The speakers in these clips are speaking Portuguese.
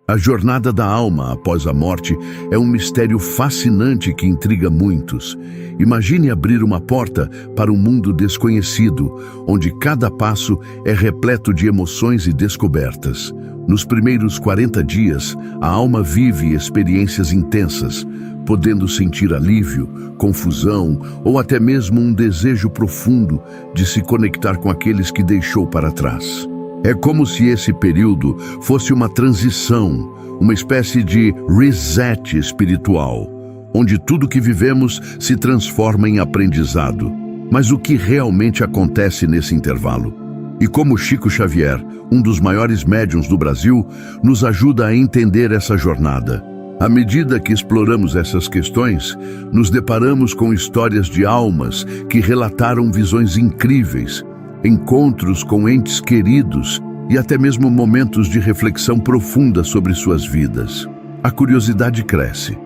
A jornada da alma após a morte é um mistério fascinante que intriga muitos. Imagine abrir uma porta para um mundo desconhecido, onde cada passo é repleto de emoções e descobertas. Nos primeiros 40 dias, a alma vive experiências intensas, podendo sentir alívio, confusão ou até mesmo um desejo profundo de se conectar com aqueles que deixou para trás. É como se esse período fosse uma transição, uma espécie de reset espiritual, onde tudo que vivemos se transforma em aprendizado. Mas o que realmente acontece nesse intervalo? E como Chico Xavier, um dos maiores médiuns do Brasil, nos ajuda a entender essa jornada. À medida que exploramos essas questões, nos deparamos com histórias de almas que relataram visões incríveis, encontros com entes queridos e até mesmo momentos de reflexão profunda sobre suas vidas. A curiosidade cresce.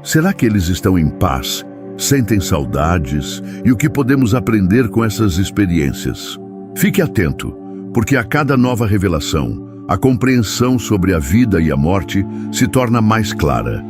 Será que eles estão em paz, sentem saudades e o que podemos aprender com essas experiências? Fique atento, porque a cada nova revelação, a compreensão sobre a vida e a morte se torna mais clara,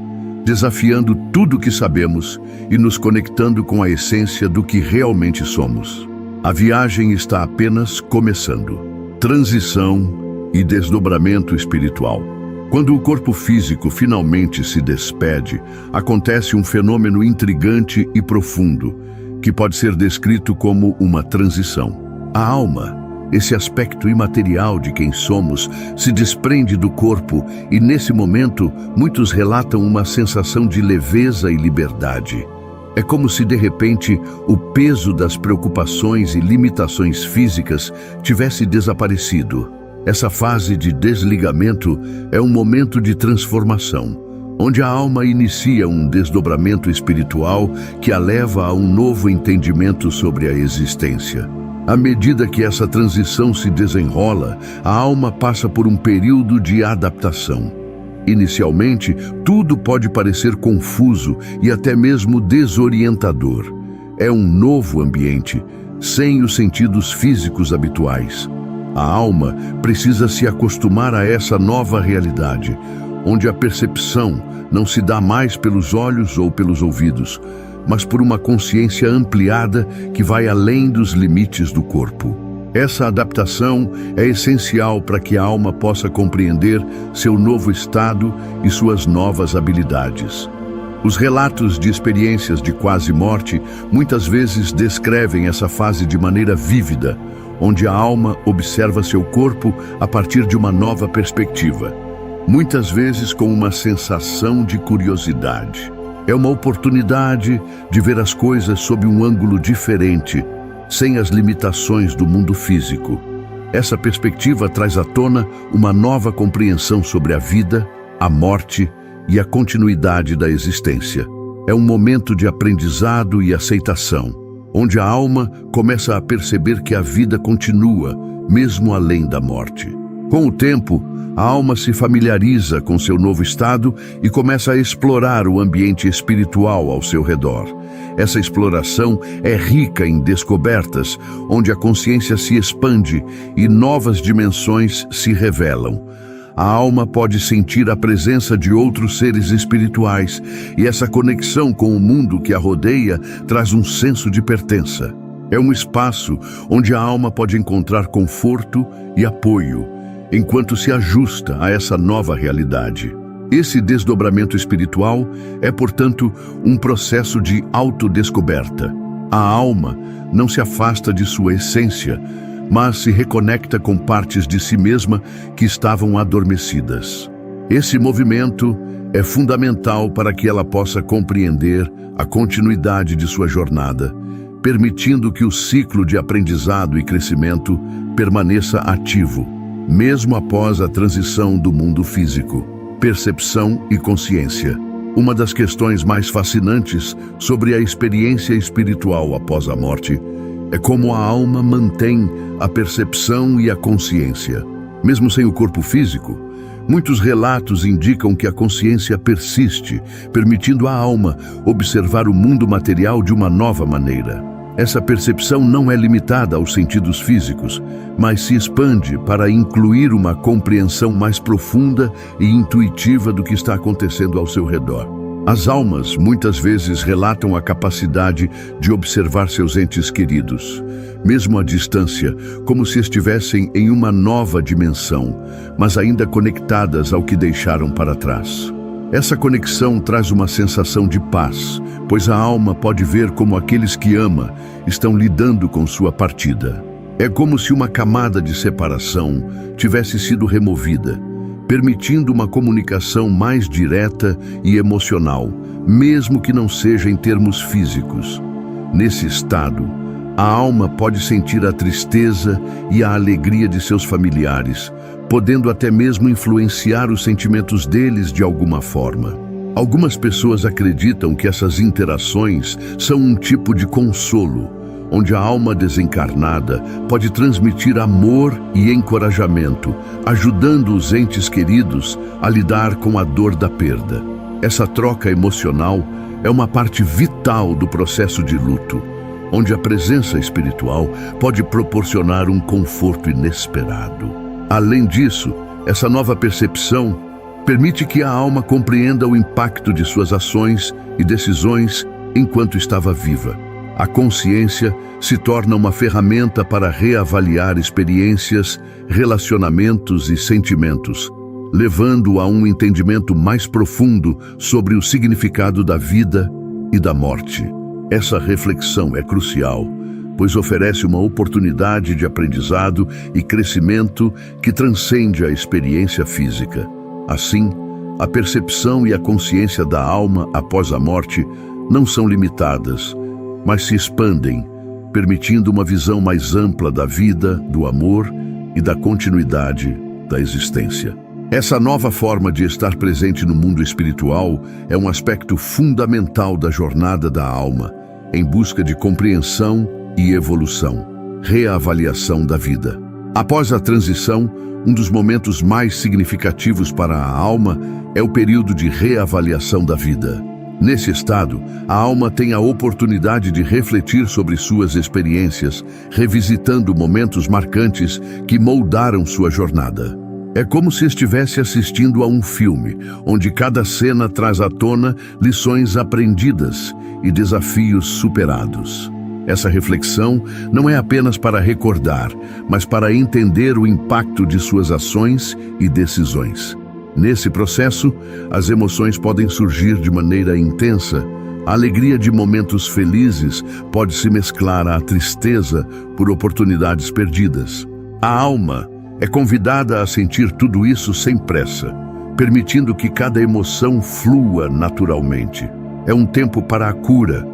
desafiando tudo o que sabemos e nos conectando com a essência do que realmente somos. A viagem está apenas começando. Transição e desdobramento espiritual. Quando o corpo físico finalmente se despede, acontece um fenômeno intrigante e profundo, que pode ser descrito como uma transição. A alma, esse aspecto imaterial de quem somos, se desprende do corpo e, nesse momento, muitos relatam uma sensação de leveza e liberdade. É como se, de repente, o peso das preocupações e limitações físicas tivesse desaparecido. Essa fase de desligamento é um momento de transformação, onde a alma inicia um desdobramento espiritual que a leva a um novo entendimento sobre a existência. À medida que essa transição se desenrola, a alma passa por um período de adaptação. Inicialmente, tudo pode parecer confuso e até mesmo desorientador. É um novo ambiente, sem os sentidos físicos habituais. A alma precisa se acostumar a essa nova realidade, onde a percepção não se dá mais pelos olhos ou pelos ouvidos, mas por uma consciência ampliada que vai além dos limites do corpo. Essa adaptação é essencial para que a alma possa compreender seu novo estado e suas novas habilidades. Os relatos de experiências de quase morte muitas vezes descrevem essa fase de maneira vívida, onde a alma observa seu corpo a partir de uma nova perspectiva, muitas vezes com uma sensação de curiosidade. É uma oportunidade de ver as coisas sob um ângulo diferente, sem as limitações do mundo físico. Essa perspectiva traz à tona uma nova compreensão sobre a vida, a morte e a continuidade da existência. É um momento de aprendizado e aceitação, onde a alma começa a perceber que a vida continua, mesmo além da morte. Com o tempo, a alma se familiariza com seu novo estado e começa a explorar o ambiente espiritual ao seu redor. Essa exploração é rica em descobertas, onde a consciência se expande e novas dimensões se revelam. A alma pode sentir a presença de outros seres espirituais e essa conexão com o mundo que a rodeia traz um senso de pertença. É um espaço onde a alma pode encontrar conforto e apoio, enquanto se ajusta a essa nova realidade. Esse desdobramento espiritual é, portanto, um processo de autodescoberta. A alma não se afasta de sua essência, mas se reconecta com partes de si mesma que estavam adormecidas. Esse movimento é fundamental para que ela possa compreender a continuidade de sua jornada, permitindo que o ciclo de aprendizado e crescimento permaneça ativo, mesmo após a transição do mundo físico. Percepção e consciência. Uma das questões mais fascinantes sobre a experiência espiritual após a morte é como a alma mantém a percepção e a consciência. Mesmo sem o corpo físico, muitos relatos indicam que a consciência persiste, permitindo à alma observar o mundo material de uma nova maneira. Essa percepção não é limitada aos sentidos físicos, mas se expande para incluir uma compreensão mais profunda e intuitiva do que está acontecendo ao seu redor. As almas muitas vezes relatam a capacidade de observar seus entes queridos, mesmo à distância, como se estivessem em uma nova dimensão, mas ainda conectadas ao que deixaram para trás. Essa conexão traz uma sensação de paz, pois a alma pode ver como aqueles que ama estão lidando com sua partida. É como se uma camada de separação tivesse sido removida, permitindo uma comunicação mais direta e emocional, mesmo que não seja em termos físicos. Nesse estado, a alma pode sentir a tristeza e a alegria de seus familiares, podendo até mesmo influenciar os sentimentos deles de alguma forma. Algumas pessoas acreditam que essas interações são um tipo de consolo, onde a alma desencarnada pode transmitir amor e encorajamento, ajudando os entes queridos a lidar com a dor da perda. Essa troca emocional é uma parte vital do processo de luto, onde a presença espiritual pode proporcionar um conforto inesperado. Além disso, essa nova percepção permite que a alma compreenda o impacto de suas ações e decisões enquanto estava viva. A consciência se torna uma ferramenta para reavaliar experiências, relacionamentos e sentimentos, levando a um entendimento mais profundo sobre o significado da vida e da morte. Essa reflexão é crucial, pois oferece uma oportunidade de aprendizado e crescimento que transcende a experiência física. Assim, a percepção e a consciência da alma após a morte não são limitadas, mas se expandem, permitindo uma visão mais ampla da vida, do amor e da continuidade da existência. Essa nova forma de estar presente no mundo espiritual é um aspecto fundamental da jornada da alma, em busca de compreensão e evolução, reavaliação da vida. Após a transição, um dos momentos mais significativos para a alma é o período de reavaliação da vida. Nesse estado, a alma tem a oportunidade de refletir sobre suas experiências, revisitando momentos marcantes que moldaram sua jornada. É como se estivesse assistindo a um filme, onde cada cena traz à tona lições aprendidas e desafios superados. Essa reflexão não é apenas para recordar, mas para entender o impacto de suas ações e decisões. Nesse processo, as emoções podem surgir de maneira intensa. A alegria de momentos felizes pode se mesclar à tristeza por oportunidades perdidas. A alma é convidada a sentir tudo isso sem pressa, permitindo que cada emoção flua naturalmente. É um tempo para a cura,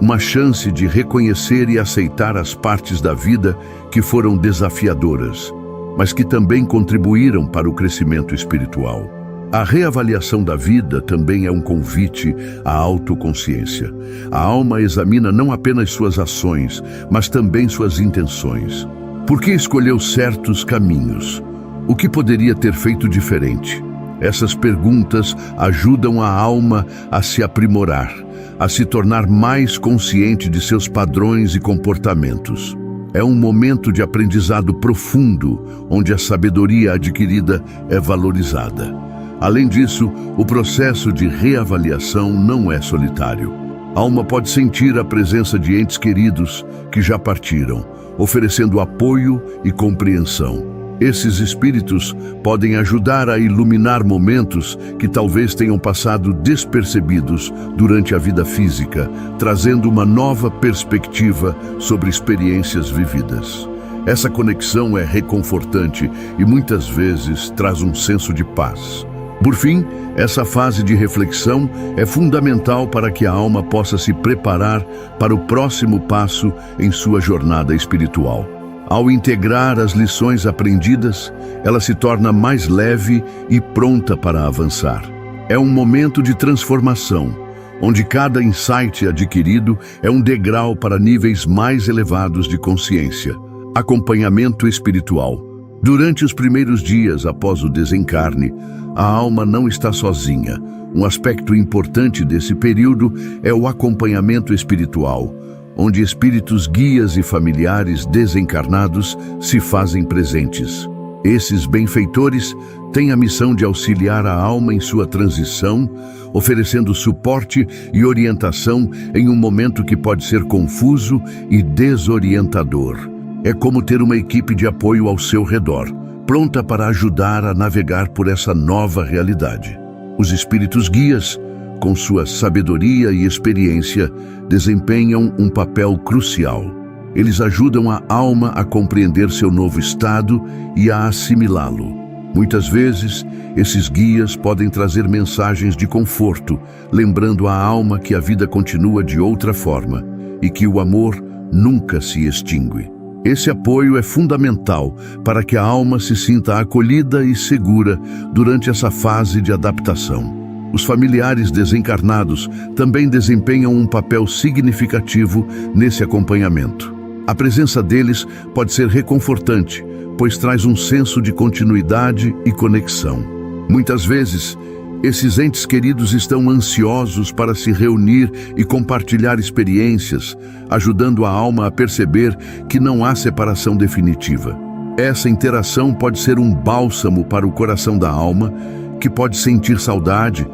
uma chance de reconhecer e aceitar as partes da vida que foram desafiadoras, mas que também contribuíram para o crescimento espiritual. A reavaliação da vida também é um convite à autoconsciência. A alma examina não apenas suas ações, mas também suas intenções. Por que escolheu certos caminhos? O que poderia ter feito diferente? Essas perguntas ajudam a alma a se aprimorar, a se tornar mais consciente de seus padrões e comportamentos. É um momento de aprendizado profundo, onde a sabedoria adquirida é valorizada. Além disso, o processo de reavaliação não é solitário. A alma pode sentir a presença de entes queridos que já partiram, oferecendo apoio e compreensão. Esses espíritos podem ajudar a iluminar momentos que talvez tenham passado despercebidos durante a vida física, trazendo uma nova perspectiva sobre experiências vividas. Essa conexão é reconfortante e muitas vezes traz um senso de paz. Por fim, essa fase de reflexão é fundamental para que a alma possa se preparar para o próximo passo em sua jornada espiritual. Ao integrar as lições aprendidas, ela se torna mais leve e pronta para avançar. É um momento de transformação, onde cada insight adquirido é um degrau para níveis mais elevados de consciência. Acompanhamento espiritual. Durante os primeiros dias após o desencarne, a alma não está sozinha. Um aspecto importante desse período é o acompanhamento espiritual, onde espíritos guias e familiares desencarnados se fazem presentes. Esses benfeitores têm a missão de auxiliar a alma em sua transição, oferecendo suporte e orientação em um momento que pode ser confuso e desorientador. É como ter uma equipe de apoio ao seu redor, pronta para ajudar a navegar por essa nova realidade. Os espíritos guias, com sua sabedoria e experiência, desempenham um papel crucial. Eles ajudam a alma a compreender seu novo estado e a assimilá-lo. Muitas vezes, esses guias podem trazer mensagens de conforto, lembrando a alma que a vida continua de outra forma e que o amor nunca se extingue. Esse apoio é fundamental para que a alma se sinta acolhida e segura durante essa fase de adaptação. Os familiares desencarnados também desempenham um papel significativo nesse acompanhamento. A presença deles pode ser reconfortante, pois traz um senso de continuidade e conexão. Muitas vezes, esses entes queridos estão ansiosos para se reunir e compartilhar experiências, ajudando a alma a perceber que não há separação definitiva. Essa interação pode ser um bálsamo para o coração da alma, que pode sentir saudade,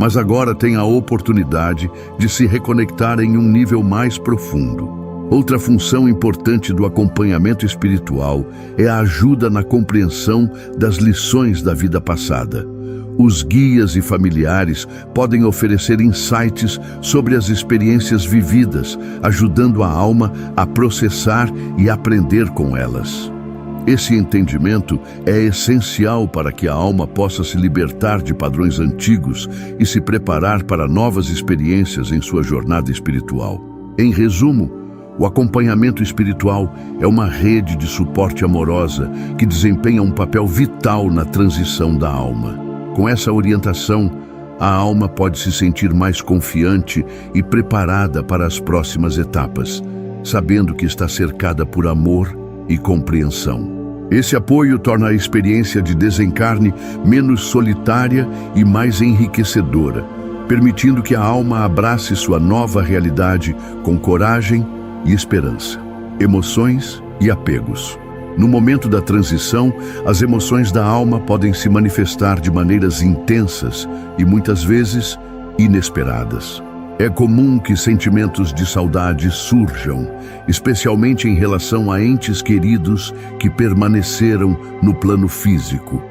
mas agora tem a oportunidade de se reconectar em um nível mais profundo. Outra função importante do acompanhamento espiritual é a ajuda na compreensão das lições da vida passada. Os guias e familiares podem oferecer insights sobre as experiências vividas, ajudando a alma a processar e aprender com elas. Esse entendimento é essencial para que a alma possa se libertar de padrões antigos e se preparar para novas experiências em sua jornada espiritual. Em resumo, o acompanhamento espiritual é uma rede de suporte amorosa que desempenha um papel vital na transição da alma. Com essa orientação, a alma pode se sentir mais confiante e preparada para as próximas etapas, sabendo que está cercada por amor e compreensão. Esse apoio torna a experiência de desencarne menos solitária e mais enriquecedora, permitindo que a alma abrace sua nova realidade com coragem e esperança, emoções e apegos. No momento da transição, as emoções da alma podem se manifestar de maneiras intensas e muitas vezes inesperadas. É comum que sentimentos de saudade surjam, especialmente em relação a entes queridos que permaneceram no plano físico.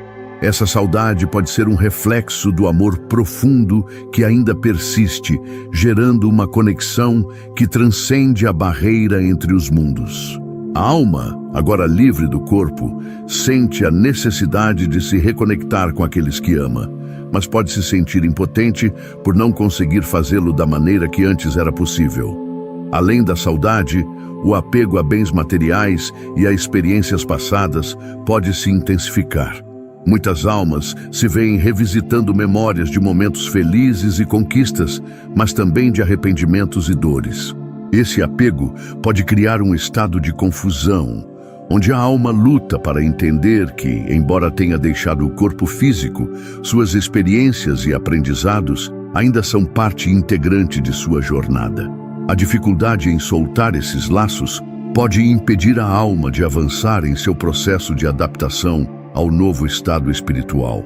Essa saudade pode ser um reflexo do amor profundo que ainda persiste, gerando uma conexão que transcende a barreira entre os mundos. A alma, agora livre do corpo, sente a necessidade de se reconectar com aqueles que ama, mas pode se sentir impotente por não conseguir fazê-lo da maneira que antes era possível. Além da saudade, o apego a bens materiais e a experiências passadas pode se intensificar. Muitas almas se veem revisitando memórias de momentos felizes e conquistas, mas também de arrependimentos e dores. Esse apego pode criar um estado de confusão, onde a alma luta para entender que, embora tenha deixado o corpo físico, suas experiências e aprendizados ainda são parte integrante de sua jornada. A dificuldade em soltar esses laços pode impedir a alma de avançar em seu processo de adaptação ao novo estado espiritual.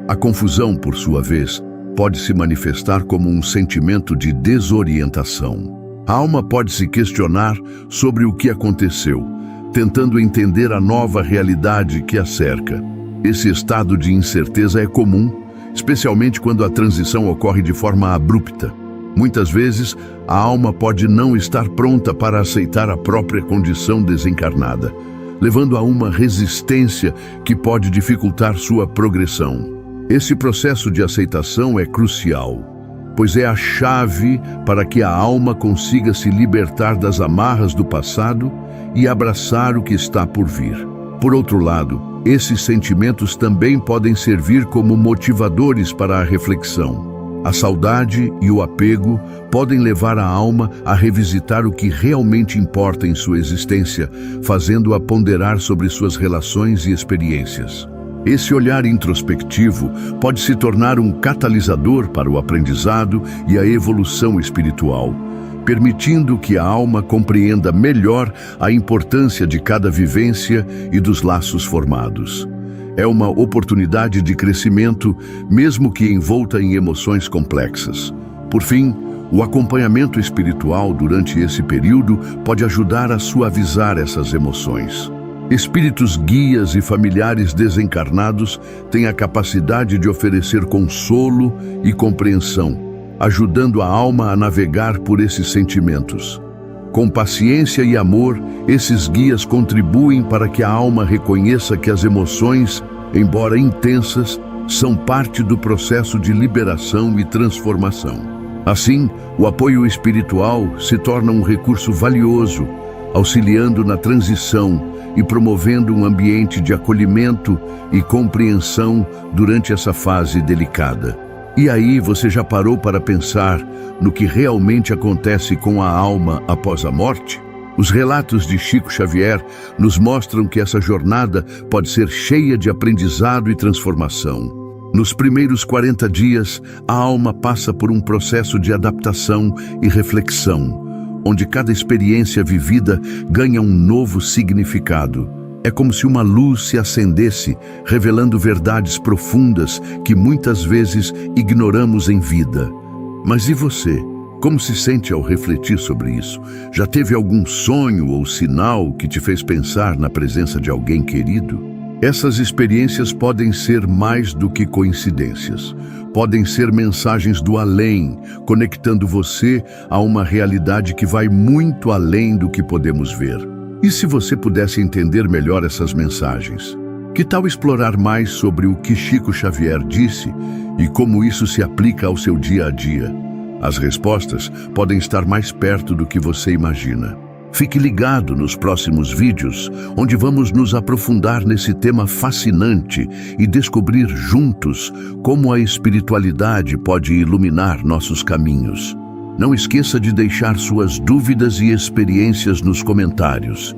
A confusão, por sua vez, pode se manifestar como um sentimento de desorientação. A alma pode se questionar sobre o que aconteceu, tentando entender a nova realidade que a cerca. Esse estado de incerteza é comum, especialmente quando a transição ocorre de forma abrupta. Muitas vezes, a alma pode não estar pronta para aceitar a própria condição desencarnada, levando a uma resistência que pode dificultar sua progressão. Esse processo de aceitação é crucial, pois é a chave para que a alma consiga se libertar das amarras do passado e abraçar o que está por vir. Por outro lado, esses sentimentos também podem servir como motivadores para a reflexão. A saudade e o apego podem levar a alma a revisitar o que realmente importa em sua existência, fazendo-a ponderar sobre suas relações e experiências. Esse olhar introspectivo pode se tornar um catalisador para o aprendizado e a evolução espiritual, permitindo que a alma compreenda melhor a importância de cada vivência e dos laços formados. É uma oportunidade de crescimento, mesmo que envolta em emoções complexas. Por fim, o acompanhamento espiritual durante esse período pode ajudar a suavizar essas emoções. Espíritos guias e familiares desencarnados têm a capacidade de oferecer consolo e compreensão, ajudando a alma a navegar por esses sentimentos. Com paciência e amor, esses guias contribuem para que a alma reconheça que as emoções, embora intensas, são parte do processo de liberação e transformação. Assim, o apoio espiritual se torna um recurso valioso, auxiliando na transição e promovendo um ambiente de acolhimento e compreensão durante essa fase delicada. E aí, você já parou para pensar no que realmente acontece com a alma após a morte? Os relatos de Chico Xavier nos mostram que essa jornada pode ser cheia de aprendizado e transformação. Nos primeiros 40 dias, a alma passa por um processo de adaptação e reflexão, onde cada experiência vivida ganha um novo significado. É como se uma luz se acendesse, revelando verdades profundas que muitas vezes ignoramos em vida. Mas e você? Como se sente ao refletir sobre isso? Já teve algum sonho ou sinal que te fez pensar na presença de alguém querido? Essas experiências podem ser mais do que coincidências. Podem ser mensagens do além, conectando você a uma realidade que vai muito além do que podemos ver. E se você pudesse entender melhor essas mensagens? Que tal explorar mais sobre o que Chico Xavier disse e como isso se aplica ao seu dia a dia? As respostas podem estar mais perto do que você imagina. Fique ligado nos próximos vídeos, onde vamos nos aprofundar nesse tema fascinante e descobrir juntos como a espiritualidade pode iluminar nossos caminhos. Não esqueça de deixar suas dúvidas e experiências nos comentários.